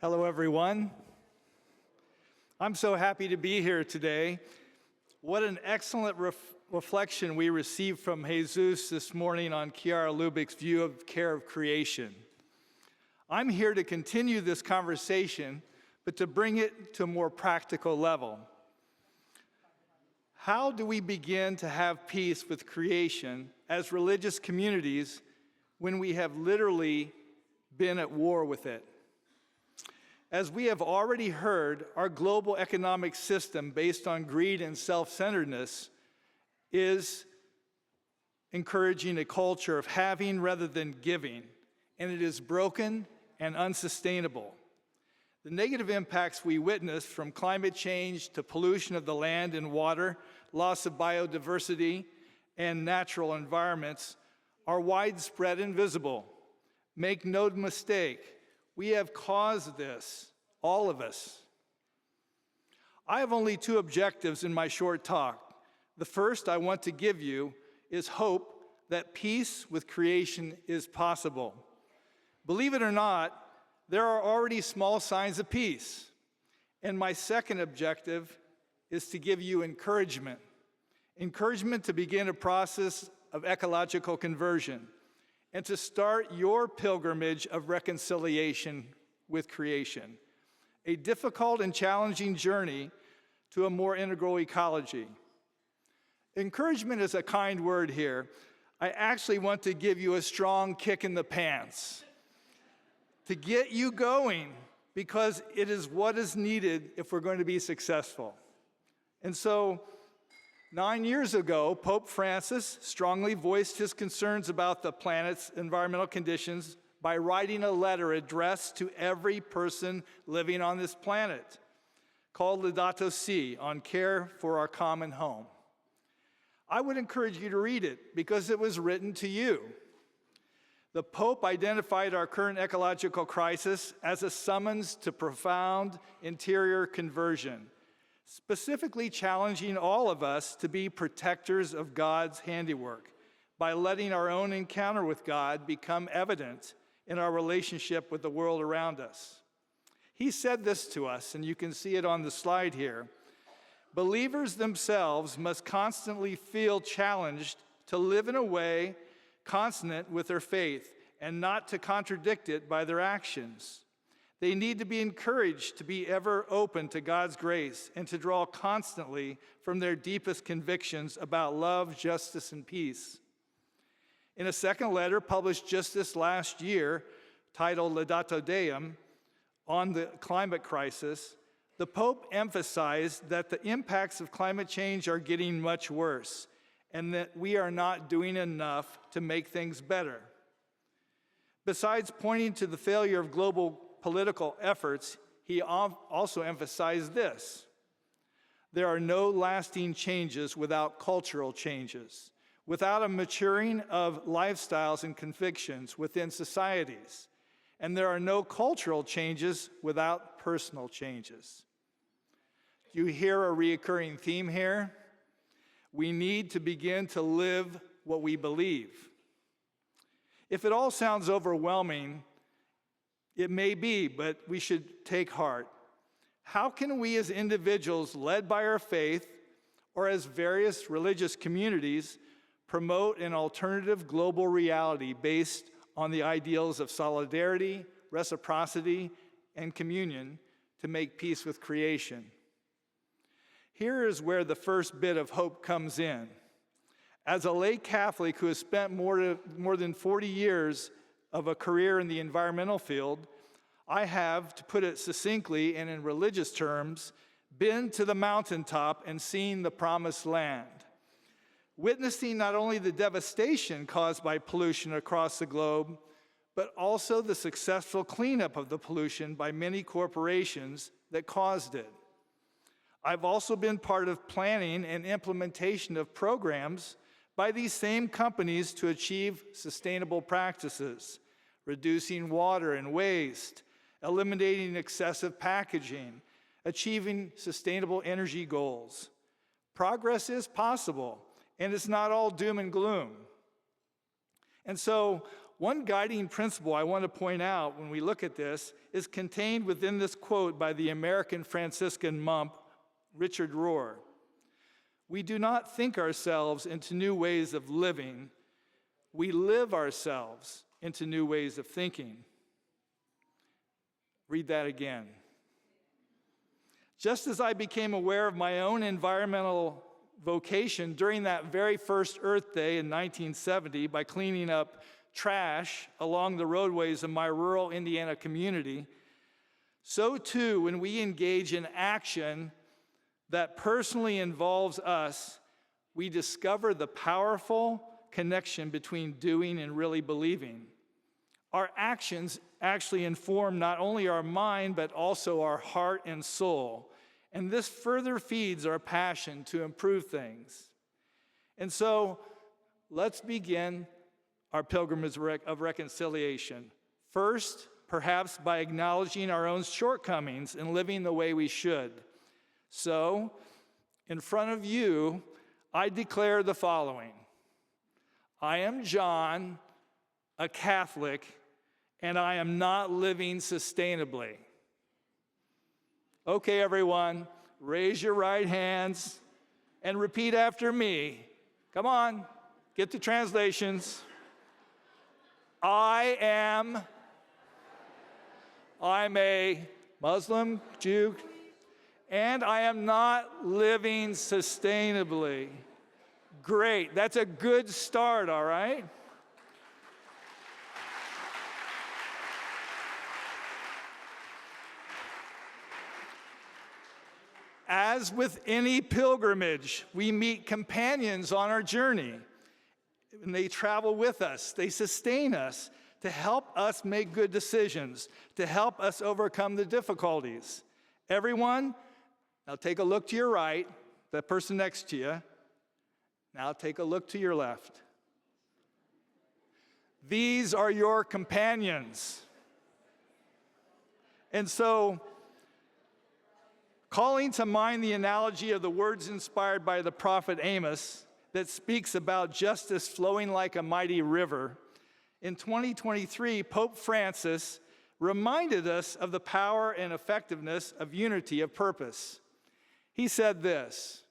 Hello, everyone. I'm so happy to be here today. What an excellent reflection we received from Jesus this morning on Kiara Lubick's view of care of creation. I'm here to continue this conversation, but to bring it to a more practical level. How do we begin to have peace with creation as religious communities when we have literally been at war with it? As we have already heard, our global economic system based on greed and self-centeredness is encouraging a culture of having rather than giving, and it is broken and unsustainable. The negative impacts we witness, from climate change to pollution of the land and water, loss of biodiversity and natural environments, are widespread and visible. Make no mistake, we have caused this, all of us. I have only two objectives in my short talk. The first I want to give you is hope that peace with creation is possible. Believe it or not, there are already small signs of peace. And my second objective is to give you encouragement. Encouragement to begin a process of ecological conversion and to start your pilgrimage of reconciliation with creation, a difficult and challenging journey to a more integral ecology. Encouragement is a kind word here. I actually want to give you a strong kick in the pants to get you going, because it is what is needed if we're going to be successful. And so, 9 years ago, Pope Francis strongly voiced his concerns about the planet's environmental conditions by writing a letter addressed to every person living on this planet, called Laudato Si, on care for our common home. I would encourage you to read it because it was written to you. The Pope identified our current ecological crisis as a summons to profound interior conversion, specifically challenging all of us to be protectors of God's handiwork by letting our own encounter with God become evident in our relationship with the world around us. He said this to us, and you can see it on the slide here. Believers themselves must constantly feel challenged to live in a way consonant with their faith and not to contradict it by their actions. They need to be encouraged to be ever open to God's grace and to draw constantly from their deepest convictions about love, justice, and peace. In a second letter published just this last year, titled Laudato Deum, on the climate crisis, the Pope emphasized that the impacts of climate change are getting much worse and that we are not doing enough to make things better. Besides pointing to the failure of global political efforts, he also emphasized this: there are no lasting changes without cultural changes, without a maturing of lifestyles and convictions within societies, and there are no cultural changes without personal changes. Do you hear a recurring theme here? We need to begin to live what we believe. If it all sounds overwhelming, it may be, but we should take heart. How can we as individuals led by our faith, or as various religious communities, promote an alternative global reality based on the ideals of solidarity, reciprocity, and communion to make peace with creation? Here is where the first bit of hope comes in. As a lay Catholic who has spent more than 40 years of a career in the environmental field, I have, to put it succinctly and in religious terms, been to the mountaintop and seen the promised land, witnessing not only the devastation caused by pollution across the globe, but also the successful cleanup of the pollution by many corporations that caused it. I've also been part of planning and implementation of programs by these same companies to achieve sustainable practices, reducing water and waste, eliminating excessive packaging, achieving sustainable energy goals. Progress is possible, and it's not all doom and gloom. And so, one guiding principle I want to point out when we look at this is contained within this quote by the American Franciscan monk, Richard Rohr. We do not think ourselves into new ways of living. We live ourselves into new ways of thinking. Read that again. Just as I became aware of my own environmental vocation during that very first Earth Day in 1970 by cleaning up trash along the roadways of my rural Indiana community, so too when we engage in action that personally involves us, we discover the powerful connection between doing and really believing. Our actions actually inform not only our mind, but also our heart and soul. And this further feeds our passion to improve things. And so, let's begin our pilgrimage of reconciliation. First, perhaps by acknowledging our own shortcomings and living the way we should. So, in front of you, I declare the following. I am John, a Catholic, and I am not living sustainably. Okay, everyone, raise your right hands and repeat after me. Come on, get the translations. I'm a Muslim, Jew, and I am not living sustainably. Great, that's a good start, all right? As with any pilgrimage, we meet companions on our journey. And they travel with us, they sustain us to help us make good decisions, to help us overcome the difficulties. Everyone, now take a look to your right, the person next to you. Now take a look to your left. These are your companions. And so, calling to mind the analogy of the words inspired by the prophet Amos that speaks about justice flowing like a mighty river, in 2023, Pope Francis reminded us of the power and effectiveness of unity of purpose. He said this,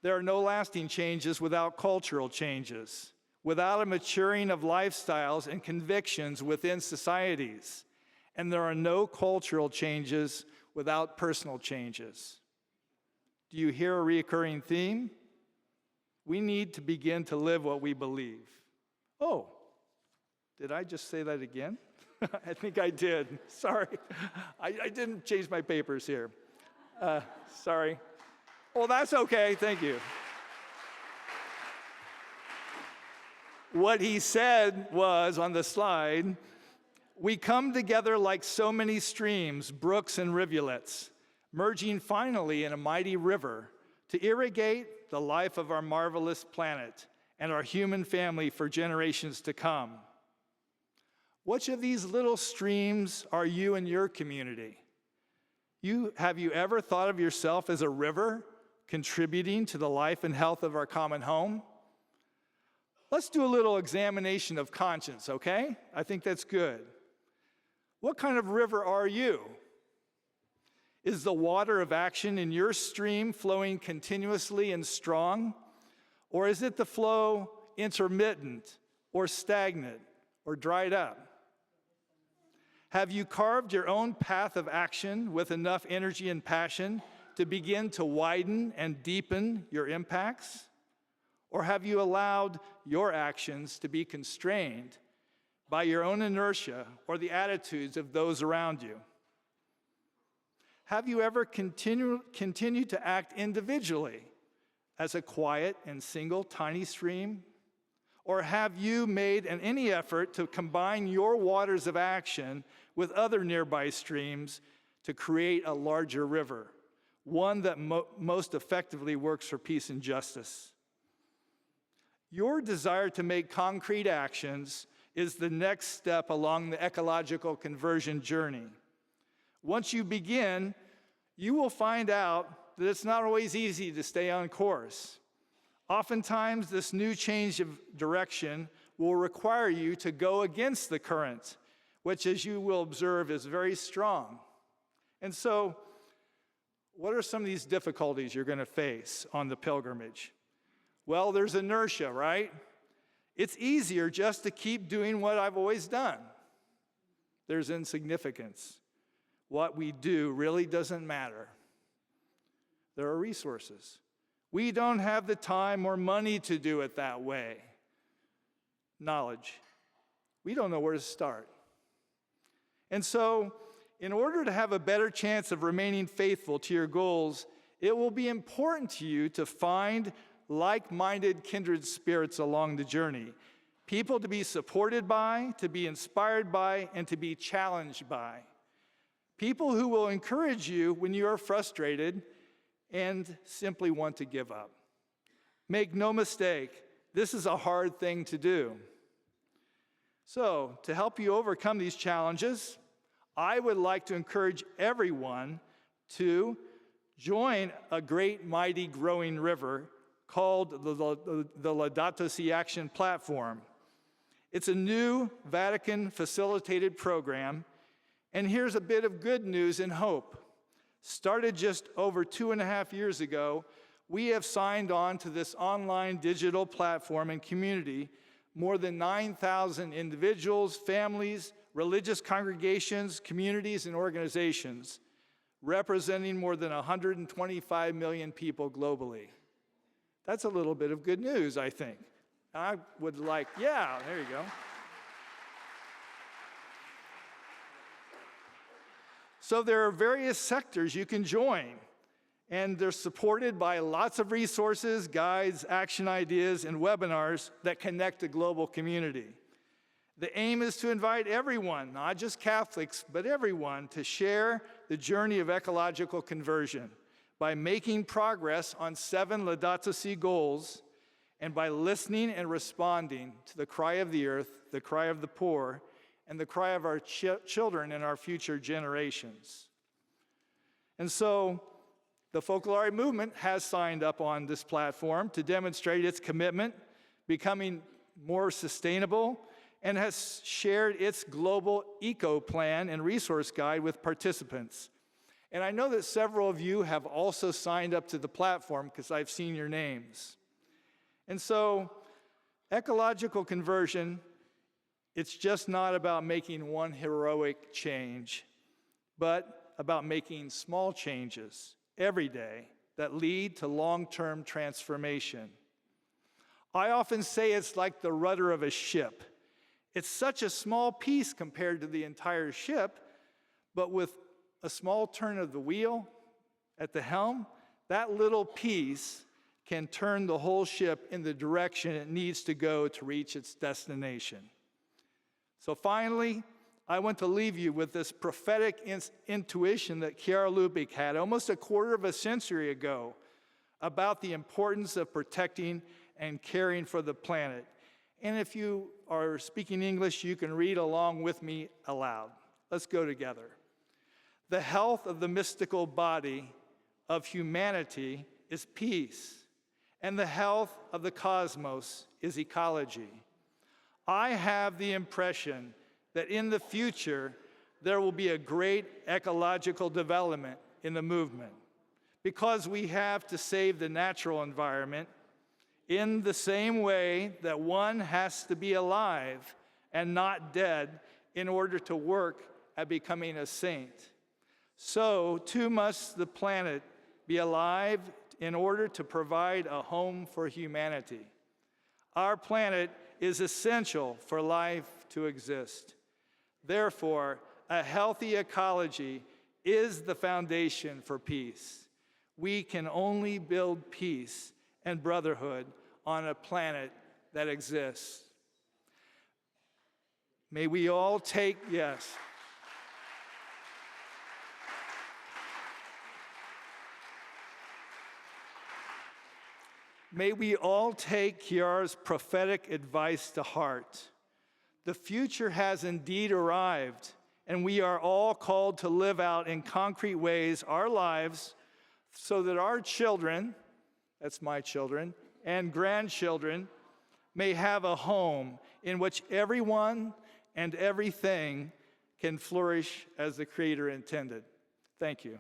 there are no lasting changes without cultural changes, without a maturing of lifestyles and convictions within societies, and there are no cultural changes without personal changes. Do you hear a recurring theme? We need to begin to live what we believe. Oh, did I just say that again? I think I did. Sorry. I didn't change my papers here. Sorry. Oh, that's okay. Thank you. What he said was on the slide, we come together like so many streams, brooks, and rivulets, merging finally in a mighty river to irrigate the life of our marvelous planet and our human family for generations to come. Which of these little streams are you in your community? Have you ever thought of yourself as a river contributing to the life and health of our common home? Let's do a little examination of conscience, okay? I think that's good. What kind of river are you? Is the water of action in your stream flowing continuously and strong? Or is it the flow intermittent or stagnant or dried up? Have you carved your own path of action with enough energy and passion to begin to widen and deepen your impacts? Or have you allowed your actions to be constrained by your own inertia or the attitudes of those around you? Have you ever continued to act individually as a quiet and single tiny stream? Or have you made any effort to combine your waters of action with other nearby streams to create a larger river, one that most effectively works for peace and justice? Your desire to make concrete actions is the next step along the ecological conversion journey. Once you begin, you will find out that it's not always easy to stay on course. Oftentimes, this new change of direction will require you to go against the current, which, as you will observe, is very strong. And so, what are some of these difficulties you're going to face on the pilgrimage? Well, there's inertia, right? It's easier just to keep doing what I've always done. There's insignificance. What we do really doesn't matter. There are resources. We don't have the time or money to do it that way. Knowledge. We don't know where to start. And so, in order to have a better chance of remaining faithful to your goals, it will be important to you to find like-minded kindred spirits along the journey. People to be supported by, to be inspired by, and to be challenged by. People who will encourage you when you are frustrated and simply want to give up. Make no mistake, this is a hard thing to do. So, to help you overcome these challenges, I would like to encourage everyone to join a great, mighty, growing river called the Laudato Si Action Platform. It's a new Vatican-facilitated program, and here's a bit of good news and hope. Started just over 2.5 years ago, we have signed on to this online digital platform and community more than 9,000 individuals, families, religious congregations, communities, and organizations, representing more than 125 million people globally. That's a little bit of good news, I think. I would like, yeah, there you go. So there are various sectors you can join, and they're supported by lots of resources, guides, action ideas, and webinars that connect the global community. The aim is to invite everyone, not just Catholics, but everyone, to share the journey of ecological conversion by making progress on 7 Laudato Si goals and by listening and responding to the cry of the earth, the cry of the poor, and the cry of our children and our future generations. And so, the Focolare movement has signed up on this platform to demonstrate its commitment, becoming more sustainable, and has shared its global eco plan and resource guide with participants. And I know that several of you have also signed up to the platform because I've seen your names. And so, ecological conversion, it's just not about making one heroic change, but about making small changes every day that lead to long-term transformation. I often say it's like the rudder of a ship. It's such a small piece compared to the entire ship, but with a small turn of the wheel at the helm, that little piece can turn the whole ship in the direction it needs to go to reach its destination. So finally, I want to leave you with this prophetic intuition that Chiara Lubich had almost a quarter of a century ago about the importance of protecting and caring for the planet. And if you are speaking English, you can read along with me aloud. Let's go together. The health of the mystical body of humanity is peace, and the health of the cosmos is ecology. I have the impression that in the future, there will be a great ecological development in the movement because we have to save the natural environment in the same way that one has to be alive and not dead in order to work at becoming a saint. So, too must the planet be alive in order to provide a home for humanity. Our planet is essential for life to exist. Therefore, a healthy ecology is the foundation for peace. We can only build peace and brotherhood on a planet that exists. May we all take, yes. May we all take Chiara's prophetic advice to heart. The future has indeed arrived, and we are all called to live out in concrete ways our lives so that our children, that's my children, and grandchildren may have a home in which everyone and everything can flourish as the Creator intended. Thank you.